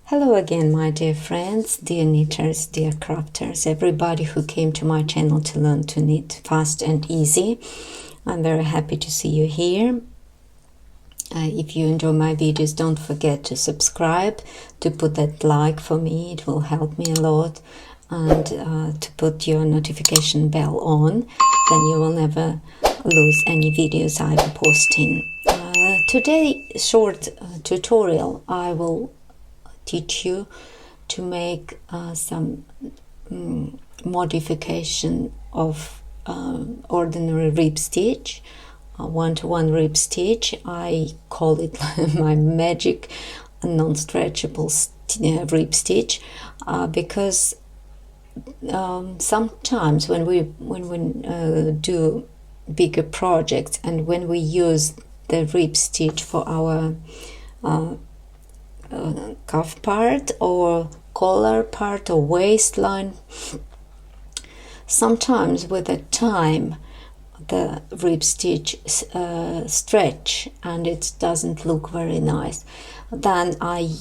Hello again, my dear friends, dear knitters, dear crafters, everybody who came to my channel to learn to knit fast and easy. I'm very happy to see you here. If you enjoy my videos, don't forget to subscribe, to put that like for me, it will help me a lot, and to put your notification bell on, then you will never lose any videos I'm posting. Today, short tutorial, I will teach you to make some modification of ordinary rib stitch, one-to-one rib stitch. I call it my magic non-stretchable rib stitch because sometimes when we do bigger projects and when we use the rib stitch for our cuff part or collar part or waistline, sometimes with the time the rib stitch stretch and it doesn't look very nice. Then I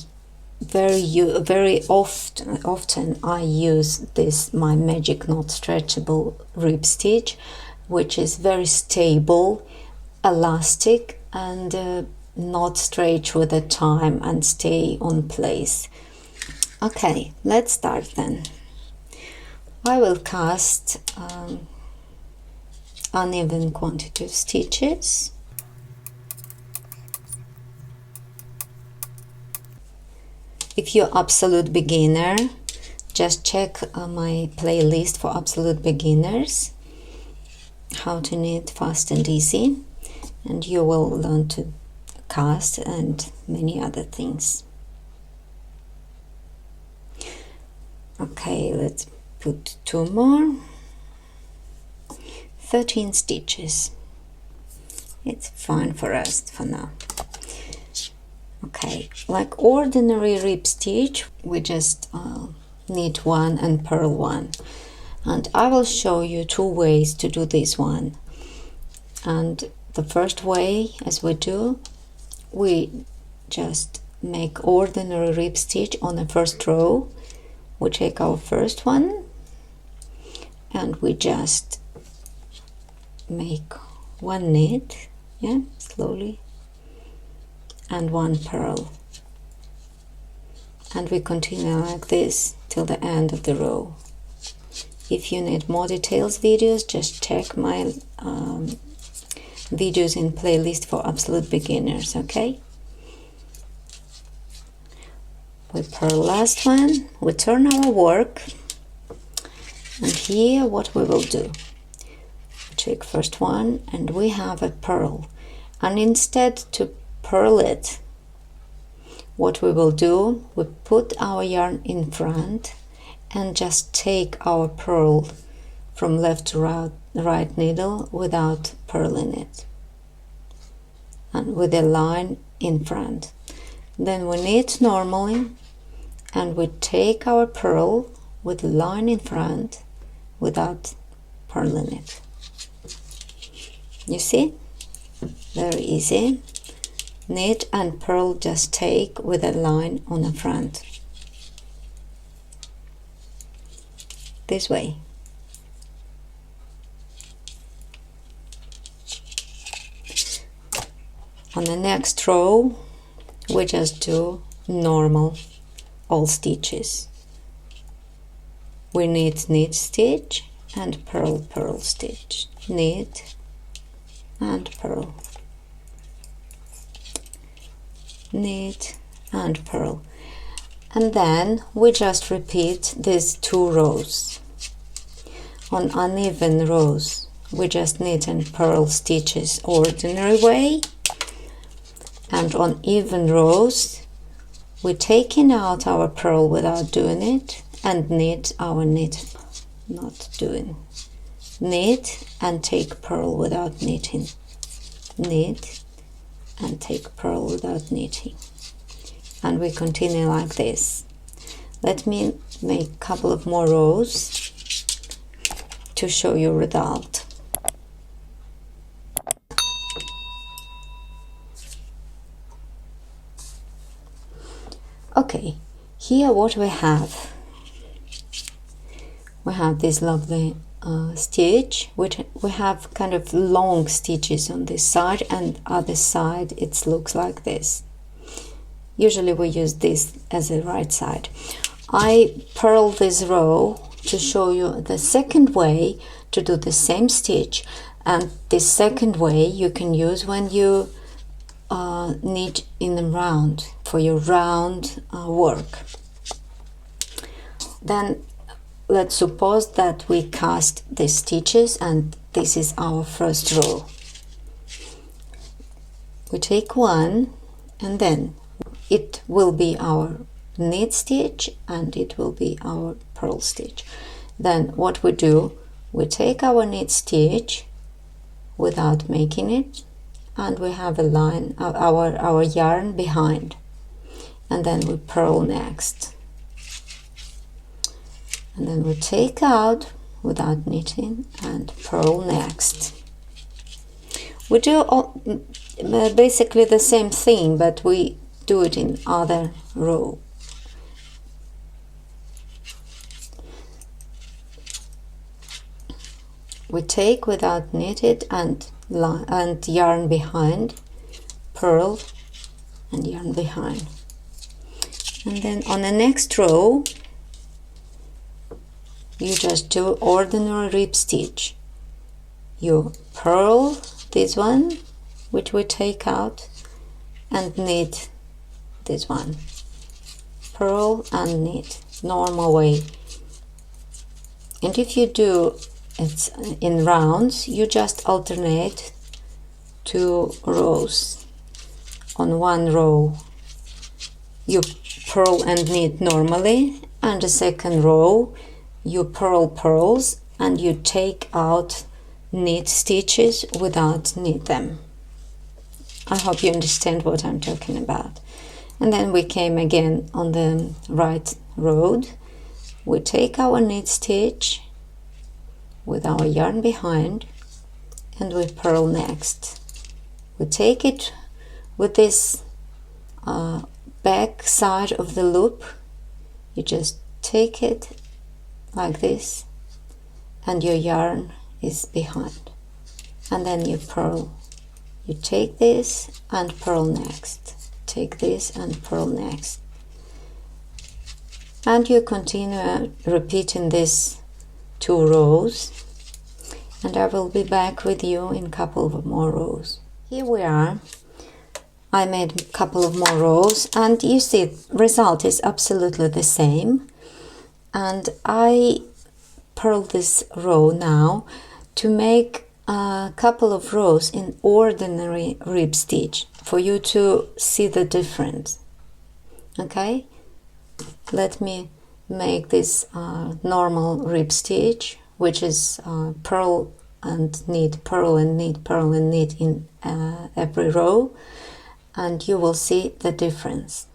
very often I use this my magic not stretchable rib stitch, which is very stable, elastic, and not stretch with the time and stay on place. Okay, let's start then. I will cast uneven quantity of stitches. If you're absolute beginner, just check my playlist for absolute beginners, how to knit fast and easy, and you will learn to cast and many other things. Okay, let's put two more. 13 stitches. It's fine for us for now. Okay, like ordinary rib stitch, we just knit one and purl one, and I will show you two ways to do this one. And the first way, as we do, we just make ordinary rib stitch on the first row. We take our first one and we just make one knit, yeah, slowly, and one purl, and we continue like this till the end of the row. If you need more details videos, just check my videos in playlist for absolute beginners. Okay, we purl last one, we turn our work, and here what we will do, we take first one and we have a purl, and instead to purl it, what we will do, we put our yarn in front and just take our purl from left to right needle without purling it, and with a line in front. Then we knit normally and we take our purl with a line in front without purling it. You see, very easy. Knit and purl, just take with a line on the front, this way. On the next row we just do normal all stitches. We knit stitch and purl stitch, knit and purl, knit and purl, and then we just repeat these two rows. On uneven rows we just knit and purl stitches ordinary way, and on even rows we're taking out our purl without doing it and knit our knit, not doing, knit and take purl without knitting, knit and take purl without knitting, and we continue like this. Let me make a couple of more rows to show you result. Okay, Here what we have this lovely stitch, which we have kind of long stitches on this side, and other side it looks like this. Usually we use this as a right side. I purl this row to show you the second way to do the same stitch, and this second way you can use when you knit in a round, for your round work. Then let's suppose that we cast the stitches and this is our first row. We take one and then it will be our knit stitch and it will be our purl stitch. Then what we do, we take our knit stitch without making it, and we have a line, our yarn behind, and then we purl next. And then we take out without knitting and purl next. We do basically the same thing, but we do it in other row. We take without knitted and yarn behind, purl and yarn behind. And then on the next row you just do ordinary rib stitch. You purl this one, which we take out, and knit this one. Purl and knit, normal way. And if you do it in rounds, you just alternate 2 rows. On one row you purl and knit normally, and the second row you purls and you take out knit stitches without knit them. I hope you understand what I'm talking about. And then we came again on the right road. We take our knit stitch with our yarn behind and we purl next. We take it with this back side of the loop. You just take it like this and your yarn is behind, and then you purl. You take this and purl next, take this and purl next, and you continue repeating this 2 rows, and I will be back with you in a couple of more rows. Here we are. I made a couple of more rows and you see the result is absolutely the same. And I purl this row now to make a couple of rows in ordinary rib stitch for you to see the difference. Okay, let me make this normal rib stitch, which is purl and knit, purl and knit, purl and knit in every row, and you will see the difference.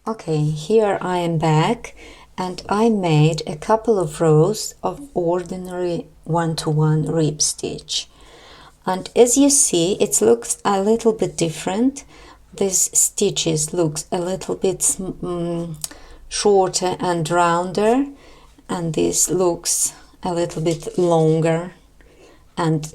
Okay, here I am back, and I made a couple of rows of ordinary one-to-one rib stitch. And as you see, it looks a little bit different. These stitches looks a little bit shorter and rounder, and this looks a little bit longer, and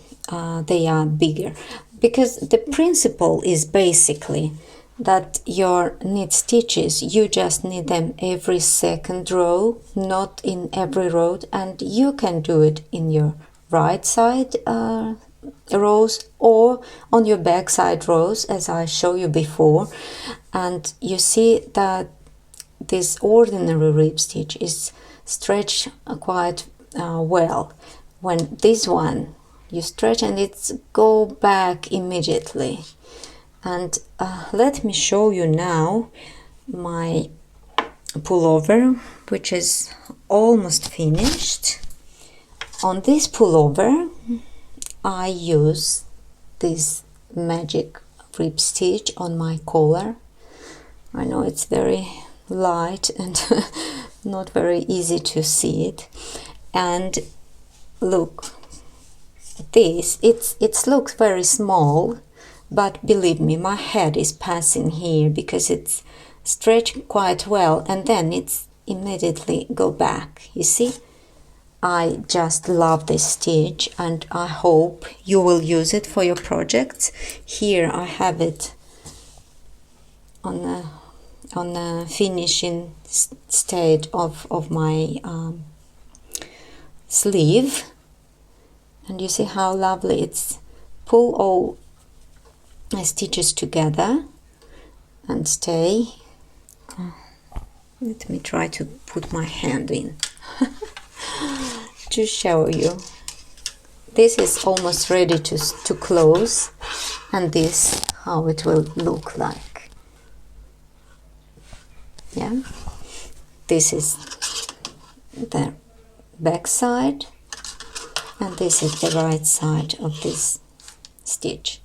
they are bigger. Because the principle is basically that your knit stitches, you just knit them every second row, not in every row, and you can do it in your right side rows or on your back side rows, as I showed you before. And you see that this ordinary rib stitch is stretched quite well. When this one you stretch and it's go back immediately. And let me show you now my pullover, which is almost finished. On this pullover I use this magic rib stitch on my collar. I know it's very light and not very easy to see it. And look, this, it looks very small, but believe me, my head is passing here because it's stretched quite well, and then it's immediately go back. You see, I just love this stitch, and I hope you will use it for your projects. Here I have it on the finishing state of my sleeve, and you see how lovely it's. Pull all my stitches together and stay. Let me try to put my hand in to show you. This is almost ready to close, and this how it will look like. Yeah, this is the back side, and this is the right side of this stitch.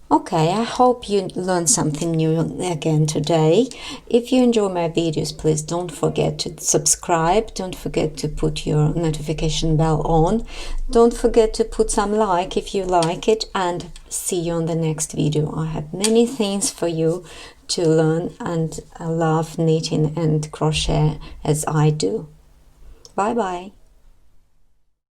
Okay, I hope you learned something new again today. If you enjoy my videos, please don't forget to subscribe. Don't forget to put your notification bell on. Don't forget to put some like if you like it, and see you on the next video. I have many things for you to learn, and I love knitting and crochet as I do. Bye bye.